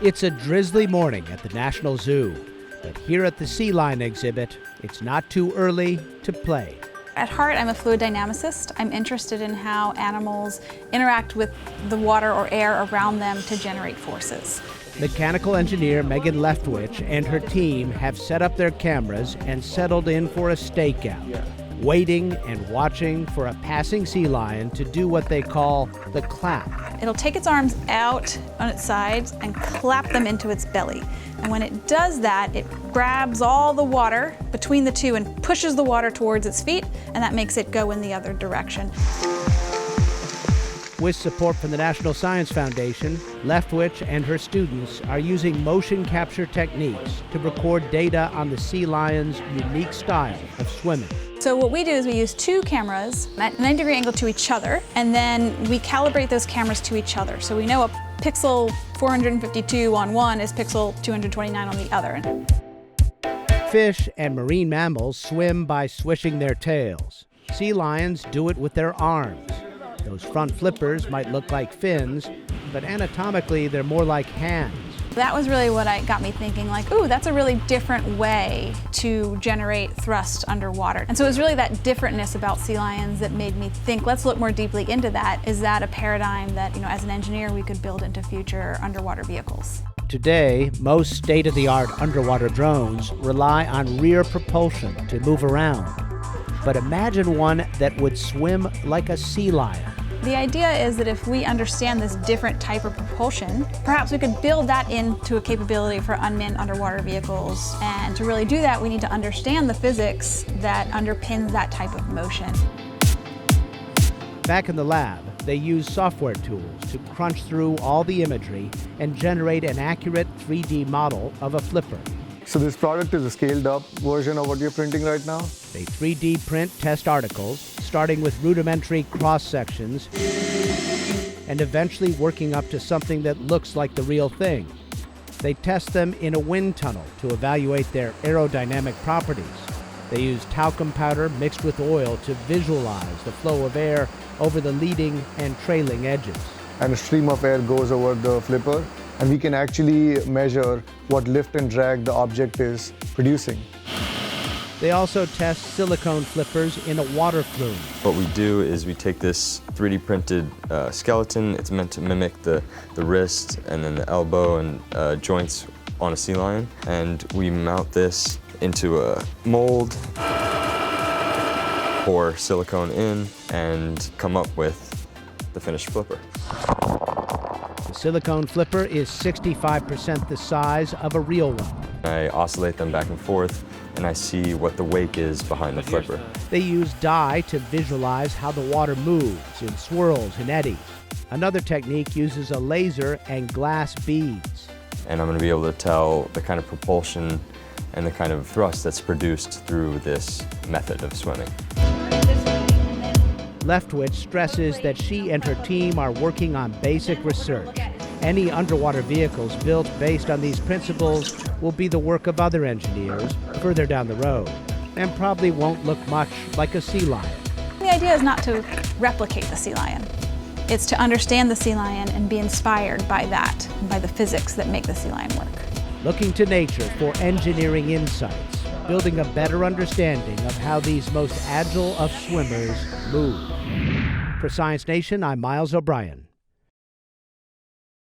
It's a drizzly morning at the National Zoo, but here at the Sea Lion exhibit, it's not too early to play. At heart, I'm a fluid dynamicist. I'm interested in how animals interact with the water or air around them to generate forces. Mechanical engineer Megan Leftwich and her team have set up their cameras and settled in for a stakeout, waiting and watching for a passing sea lion to do what they call the clap. It'll take its arms out on its sides and clap them into its belly. And when it does that, it grabs all the water between the two and pushes the water towards its feet, and that makes it go in the other direction. With support from the National Science Foundation, Leftwich and her students are using motion capture techniques to record data on the sea lion's unique style of swimming. So what we do is we use two cameras at a 90-degree angle to each other, and then we calibrate those cameras to each other. So we know a pixel 452 on one is pixel 229 on the other. Fish and marine mammals swim by swishing their tails. Sea lions do it with their arms. Those front flippers might look like fins, but anatomically they're more like hands. That was really what got me thinking, like, ooh, that's a really different way to generate thrust underwater. And so it was really that differentness about sea lions that made me think, let's look more deeply into that. Is that a paradigm that, as an engineer, we could build into future underwater vehicles? Today, most state-of-the-art underwater drones rely on rear propulsion to move around. But imagine one that would swim like a sea lion. The idea is that if we understand this different type of propulsion, perhaps we could build that into a capability for unmanned underwater vehicles. And to really do that, we need to understand the physics that underpins that type of motion. Back in the lab, they use software tools to crunch through all the imagery and generate an accurate 3D model of a flipper. So this product is a scaled-up version of what you're printing right now? They 3D print test articles, starting with rudimentary cross-sections and eventually working up to something that looks like the real thing. They test them in a wind tunnel to evaluate their aerodynamic properties. They use talcum powder mixed with oil to visualize the flow of air over the leading and trailing edges. And a stream of air goes over the flipper, and we can actually measure what lift and drag the object is producing. They also test silicone flippers in a water flume. What we do is we take this 3D printed skeleton. It's meant to mimic the wrist and then the elbow and joints on a sea lion. And we mount this into a mold, pour silicone in, and come up with the finished flipper. The silicone flipper is 65% the size of a real one. I oscillate them back and forth, and I see what the wake is behind the flipper. They use dye to visualize how the water moves in swirls and eddies. Another technique uses a laser and glass beads. And I'm going to be able to tell the kind of propulsion and the kind of thrust that's produced through this method of swimming. Leftwich stresses that she and her team are working on basic research. Any underwater vehicles built based on these principles will be the work of other engineers further down the road, and probably won't look much like a sea lion. The idea is not to replicate the sea lion. It's to understand the sea lion and be inspired by that, by the physics that make the sea lion work. Looking to nature for engineering insights, building a better understanding of how these most agile of swimmers move. For Science Nation, I'm Miles O'Brien.